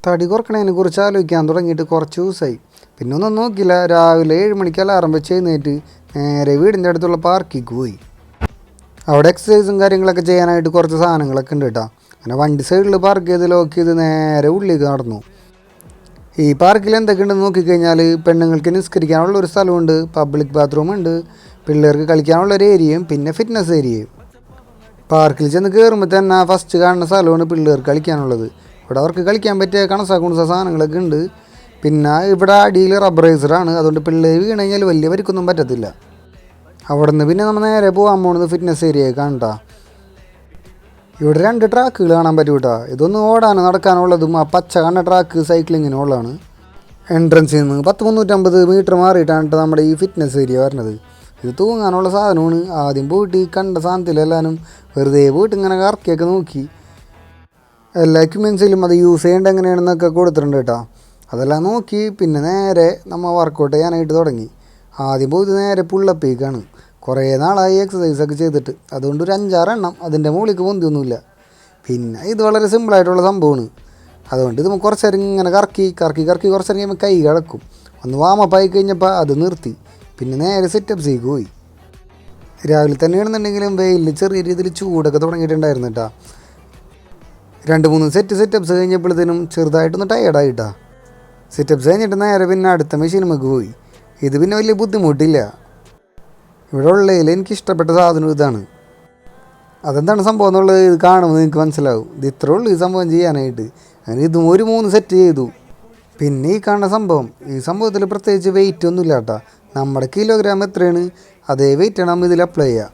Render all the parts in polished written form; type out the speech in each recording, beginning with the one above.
തടി കുറക്കണതിനെ കുറിച്ച് ആലോചിക്കാൻ തുടങ്ങിയിട്ട് കുറച്ച് ദിവസമായി. പിന്നെ ഒന്നും നോക്കില്ല, രാവിലെ 7 മണിക്ക് അലാറം വെച്ച് എഴുന്നേറ്റ് നേരെ വീടിൻ്റെ അടുത്തുള്ള പാർക്കിലേക്ക് പോയി. അവിടെ എക്സസൈസും കാര്യങ്ങളൊക്കെ ചെയ്യാനായിട്ട് കുറച്ച് സാധനങ്ങളൊക്കെ ഉണ്ട് കേട്ടോ. അങ്ങനെ വണ്ടി സൈഡിൽ പാർക്ക് ചെയ്ത് ലോക്ക് ചെയ്ത് നേരെ ഉള്ളിലേക്ക് നടന്നു. ഈ പാർക്കിൽ എന്തൊക്കെയുണ്ടെന്ന് നോക്കിക്കഴിഞ്ഞാൽ പെണ്ണുങ്ങൾക്ക് നിസ്കരിക്കാനുള്ള ഒരു സ്ഥലമുണ്ട്, പബ്ലിക് ബാത്റൂമുണ്ട്, പിള്ളേർക്ക് കളിക്കാനുള്ള ഒരു ഏരിയയും പിന്നെ ഫിറ്റ്നസ് ഏരിയയും. പാർക്കിൽ ചെന്ന് കയറുമ്പോൾ തന്നെ ഫസ്റ്റ് കാണുന്ന സ്ഥലമാണ് പിള്ളേർക്ക് കളിക്കാനുള്ളത്. ഇവിടെ അവർക്ക് കളിക്കാൻ പറ്റിയ കണസ സാധനങ്ങളൊക്കെ ഉണ്ട്. പിന്നെ ഇവിടെ അടിയിൽ റബ്ബറൈസറാണ്, അതുകൊണ്ട് പിള്ളേർ വീണ് കഴിഞ്ഞാൽ വലിയ പരിക്കൊന്നും പറ്റത്തില്ല. അവിടെ നിന്ന് പിന്നെ നമ്മൾ നേരെ പോകാൻ പോകുന്നത് ഫിറ്റ്നസ് ഏരിയ കാണണ്ട. ഇവിടെ 2 ട്രാക്കുകൾ കാണാൻ പറ്റും കേട്ടോ. ഇതൊന്ന് ഓടാനോ നടക്കാനുള്ളതും ആ പച്ച കണ്ണ ട്രാക്ക് സൈക്ലിങ്ങിനുള്ളതാണ്. എൻട്രൻസിൽ നിന്ന് 350 മീറ്റർ മാറിയിട്ടാണ് നമ്മുടെ ഈ ഫിറ്റ്നസ് ഏരിയ വരുന്നത്. ഇത് തൂങ്ങാനുള്ള സാധനമാണ്. ആദ്യം പോയിട്ട് ഈ കണ്ട സാധനത്തിലെല്ലാവരും വെറുതെ പോയിട്ട് ഇങ്ങനെ കറക്കിയൊക്കെ നോക്കി. എല്ലാ എക്യുപ്മെൻസിലും അത് യൂസ് ചെയ്യേണ്ട എങ്ങനെയാണെന്നൊക്കെ കൊടുത്തിട്ടുണ്ട് കേട്ടോ. അതെല്ലാം നോക്കി പിന്നെ നേരെ നമ്മൾ വർക്കൗട്ട് ചെയ്യാനായിട്ട് തുടങ്ങി. ആദ്യം പോയിട്ട് നേരെ പുള്ളപ്പേക്കാണ്. കുറേ നാളായി എക്സസൈസൊക്കെ ചെയ്തിട്ട്, അതുകൊണ്ട് ഒരു 5-6 എണ്ണം അതിൻ്റെ മുകളിലേക്ക് പൊന്തിയൊന്നുമില്ല. പിന്നെ ഇത് വളരെ സിമ്പിളായിട്ടുള്ള സംഭവമാണ്. അതുകൊണ്ട് ഇത് കുറച്ച് നേരം ഇങ്ങനെ കറക്കി കുറച്ച് നേരം കഴിയുമ്പോൾ കൈ കിടക്കും. ഒന്ന് വാമപ്പായി കഴിഞ്ഞപ്പോൾ അത് നിർത്തി. പിന്നെ നേരെ സെറ്റപ്സിലേക്ക് പോയി. രാവിലെ തന്നെ ആണെന്നുണ്ടെങ്കിലും വെയിലിൽ ചെറിയ രീതിയിൽ ചൂടൊക്കെ തുടങ്ങിയിട്ടുണ്ടായിരുന്നു കേട്ടോ. 2-3 സെറ്റപ്സ് കഴിഞ്ഞപ്പോഴത്തേനും ചെറുതായിട്ടൊന്ന് ടയേർഡായിട്ടാ. സെറ്റപ്സ് കഴിഞ്ഞിട്ട് നേരെ പിന്നെ അടുത്ത മെഷീനുമൊക്കെ പോയി. ഇത് പിന്നെ വലിയ ബുദ്ധിമുട്ടില്ല. ഇവിടെ ഉള്ളതിൽ എനിക്കിഷ്ടപ്പെട്ട സാധനം ഇതാണ്. അതെന്താണ് സംഭവം എന്നുള്ളത് ഇത് കാണുമ്പോൾ നിങ്ങൾക്ക് മനസ്സിലാവും. ഇത് ഇത്രേ ഉള്ളൂ ഈ സംഭവം ചെയ്യാനായിട്ട്. അങ്ങനെ ഇതും ഒരു 3 സെറ്റ് ചെയ്തു. പിന്നെ ഈ കാണുന്ന സംഭവം, ഈ സംഭവത്തിൽ പ്രത്യേകിച്ച് വെയിറ്റ് ഒന്നുമില്ല കേട്ടോ. നമ്മുടെ കിലോഗ്രാം എത്രയാണ് അതേ വെയിറ്റ് ആണ് ഇതിൽ അപ്ലൈ ചെയ്യുക.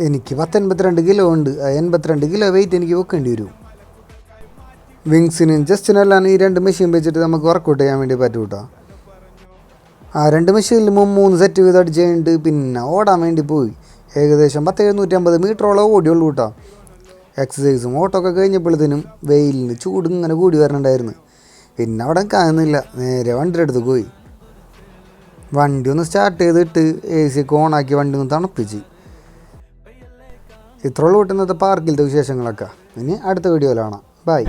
എനിക്ക് 82 കിലോ ഉണ്ട്. 82 കിലോ വെയിറ്റ് എനിക്ക് വെക്കേണ്ടി വരും. വിങ്സിനും ജസ്റ്റിനെല്ലാം ഈ 2 മെഷീൻ വെച്ചിട്ട് നമുക്ക് വർക്കൗട്ട് ചെയ്യാൻ വേണ്ടി പറ്റും കേട്ടോ. ആ 2 മെഷീനിൽ 3 സെറ്റ് ചെയ്ത് അടിച്ച് കഴിഞ്ഞിട്ട് പിന്നെ ഓടാൻ വേണ്ടി പോയി. ഏകദേശം 750 മീറ്ററോളം ഓടിയുള്ളൂ കേട്ടോ. എക്സസൈസും ഓട്ടമൊക്കെ കഴിഞ്ഞപ്പോഴത്തേനും വെയിലിന് ചൂട് ഇങ്ങനെ കൂടി വരണുണ്ടായിരുന്നു. പിന്നെ അവിടെ കാണുന്നില്ല, നേരെ വണ്ടിയുടെ അടുത്ത് പോയി. വണ്ടി ഒന്ന് സ്റ്റാർട്ട് ചെയ്തിട്ട് AC ഒക്കെ ഓണാക്കി വണ്ടി ഒന്ന് തണുപ്പിച്ച്. ഇത്രയുള്ള കിട്ടുന്നത് പാർക്കിലത്തെ വിശേഷങ്ങളൊക്കെ. ഇനി അടുത്ത വീഡിയോയിലാണ്. ബൈ.